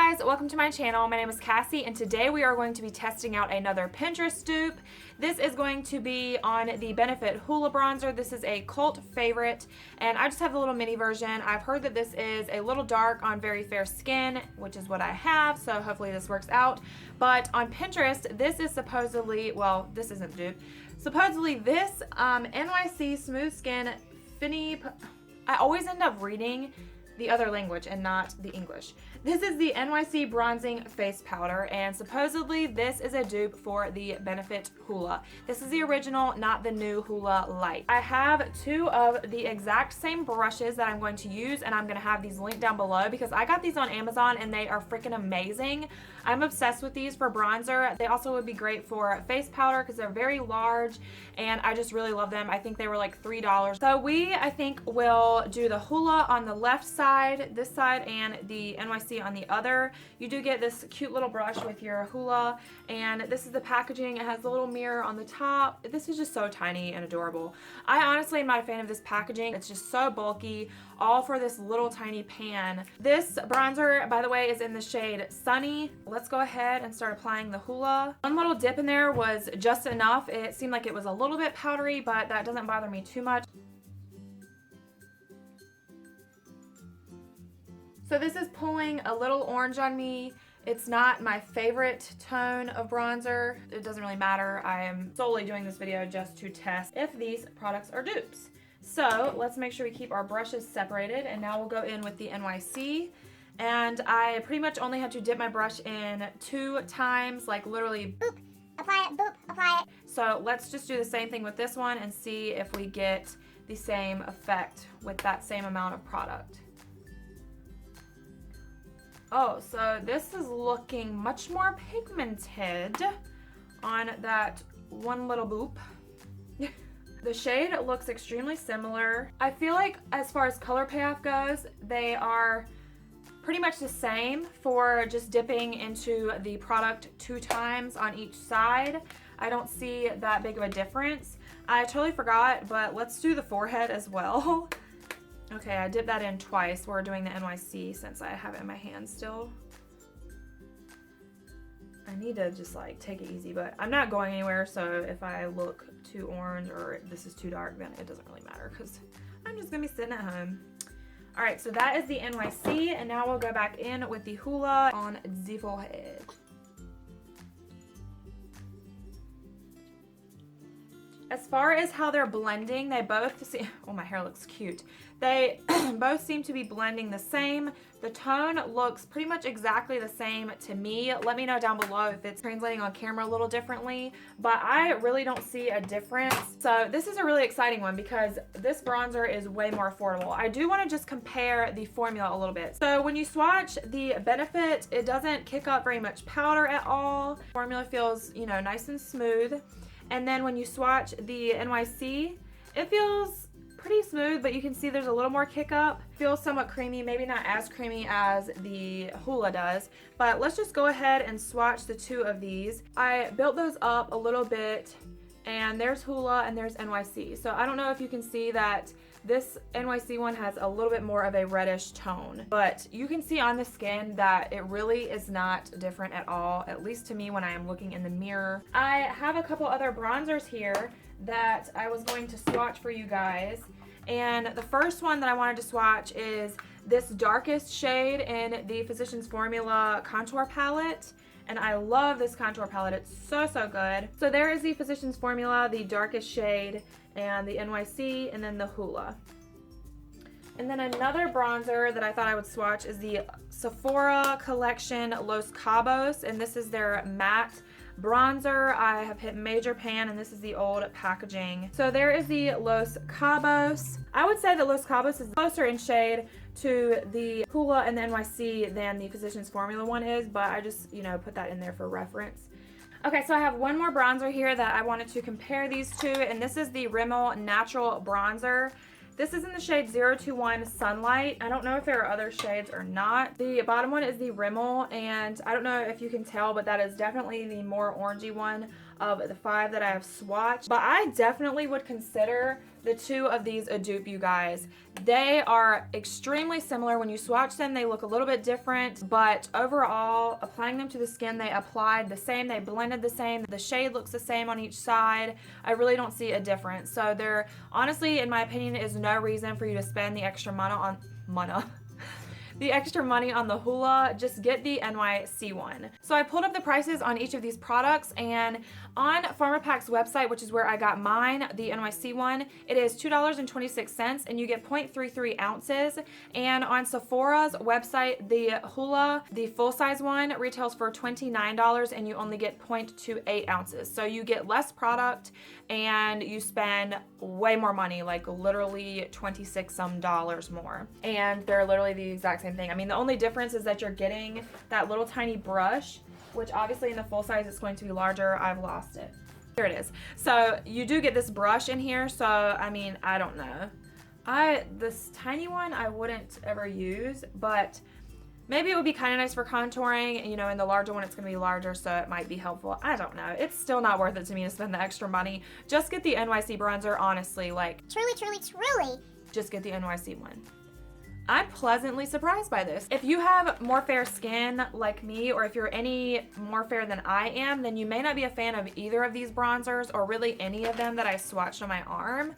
guys, welcome to my channel. My name is Cassie and today we are going to be testing out another Pinterest dupe. This is going to be on the BENEFIT HOOLA Bronzer. This is a cult favorite and I just have the little mini version. I've heard that this is a little dark on very fair skin, which is what I have, so hopefully this works out. But on Pinterest, this is supposedly, well, this isn't the dupe. Supposedly this NYC Smooth Skin Finny, I always end up reading the other language and not the English. This is the NYC Bronzing Face Powder, and supposedly this is a dupe for the BENEFIT Hoola. This is the original, not the new Hoola Light. I have two of the exact same brushes that I'm going to use, and I'm going to have these linked down below because I got these on Amazon and they are freaking amazing. I'm obsessed with these for bronzer. They also would be great for face powder because they're very large and I just really love them. I think they were like $3. So I think will do the Hoola on the left side, this side, and the NYC on the other. You do get this cute little brush with your Hoola, and this is the packaging. It has the little mirror on the top. This is just so tiny and adorable. I honestly am not a fan of this packaging. It's just so bulky, all for this little tiny pan. This bronzer, by the way, is in the shade Sunny. Let's go ahead and start applying the Hoola. One little dip in there was just enough. It seemed like it was a little bit powdery, but that doesn't bother me too much. So this is pulling a little orange on me. It's not my favorite tone of bronzer. It doesn't really matter. I am solely doing this video just to test if these products are dupes. So let's make sure we keep our brushes separated, and now we'll go in with the NYC. And I pretty much only had to dip my brush in 2 times, like literally boop, apply it, boop, apply it. So let's just do the same thing with this one and see if we get the same effect with that same amount of product. Oh, so this is looking much more pigmented on that one little boop. The shade looks extremely similar. I feel like as far as color payoff goes, they are pretty much the same for just dipping into the product 2 times on each side. I don't see that big of a difference. I totally forgot, but let's do the forehead as well. Okay, I dipped that in twice. We're doing the NYC since I have it in my hand still. I need to just like take it easy, but I'm not going anywhere, so if I look too orange or this is too dark, then it doesn't really matter because I'm just gonna be sitting at home. All right, so that is the NYC, and now we'll go back in with the Hoola on the forehead. As far as how they're blending, they both seem, oh, my hair looks cute. They both seem to be blending the same. The tone looks pretty much exactly the same to me. Let me know down below if it's translating on camera a little differently, but I really don't see a difference. So this is a really exciting one because this bronzer is way more affordable. I do want to just compare the formula a little bit. So when you swatch the BENEFIT, it doesn't kick up very much powder at all. The formula feels, you know, nice and smooth. And then when you swatch the NYC, it feels pretty smooth, but you can see there's a little more kick up. Feels somewhat creamy, maybe not as creamy as the Hoola does, but let's just go ahead and swatch the 2 of these. I built those up a little bit, and there's Hoola and there's NYC. So I don't know if you can see that this NYC one has a little bit more of a reddish tone, but you can see on the skin that it really is not different at all, at least to me when I am looking in the mirror. I have a couple other bronzers here that I was going to swatch for you guys, and the first one that I wanted to swatch is this darkest shade in the Physicians Formula contour palette. And I love this contour palette. It's so, so good. So there is the Physicians Formula, the darkest shade, and the NYC, and then the Hoola. And then another bronzer that I thought I would swatch is the Sephora Collection Los Cabos, and this is their matte bronzer. I have hit major pan, and this is the old packaging. So there is the Los Cabos. I would say that Los Cabos is closer in shade to the Hoola and the NYC than the Physicians Formula one is, but I just, you know, put that in there for reference. Okay, so I have one more bronzer here that I wanted to compare these to, and this is the Rimmel Natural Bronzer. This is in the shade 021 Sunlight. I don't know if there are other shades or not. The bottom one is the Rimmel, and I don't know if you can tell, but that is definitely the more orangey one of the 5 that I have swatched. But I definitely would consider the two of these a dupe, you guys. They are extremely similar. When you swatch them, they look a little bit different, but overall, applying them to the skin, they applied the same, they blended the same, the shade looks the same on each side. I really don't see a difference. So there, honestly, in my opinion, is no reason for you to spend the extra the extra money on the Hoola. Just get the NYC one. So I pulled up the prices on each of these products, and on PharmaPac's website, which is where I got mine, the NYC one, it is $2.26 and you get 0.33 ounces. And on Sephora's website, the Hoola, the full size one, retails for $29 and you only get 0.28 ounces. So you get less product and you spend way more money, like literally 26 some dollars more. And they're literally the exact same thing. I mean, the only difference is that you're getting that little tiny brush, which obviously in the full size it's going to be larger. I've lost it. Here it is. So you do get this brush in here. So, I mean, I don't know. This tiny one I wouldn't ever use, but maybe it would be kind of nice for contouring. You know, in the larger one it's going to be larger, so it might be helpful. I don't know. It's still not worth it to me to spend the extra money. Just get the NYC bronzer, honestly. Like, truly, just get the NYC one. I'm pleasantly surprised by this. If you have more fair skin like me, or if you're any more fair than I am, then you may not be a fan of either of these bronzers, or really any of them that I swatched on my arm.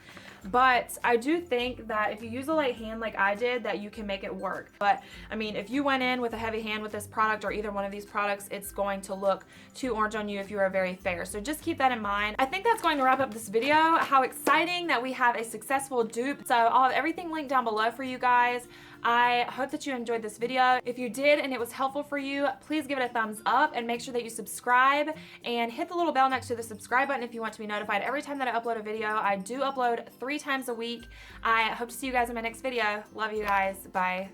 But I do think that if you use a light hand like I did, that you can make it work. But I mean, if you went in with a heavy hand with this product or either one of these products, it's going to look too orange on you if you are very fair. So just keep that in mind. I think that's going to wrap up this video. How exciting that we have a successful dupe. So I'll have everything linked down below for you guys. I hope that you enjoyed this video. If you did and it was helpful for you, please give it a thumbs up and make sure that you subscribe and hit the little bell next to the subscribe button if you want to be notified every time that I upload a video. I do upload 3 times a week. I hope to see you guys in my next video. Love you guys. Bye.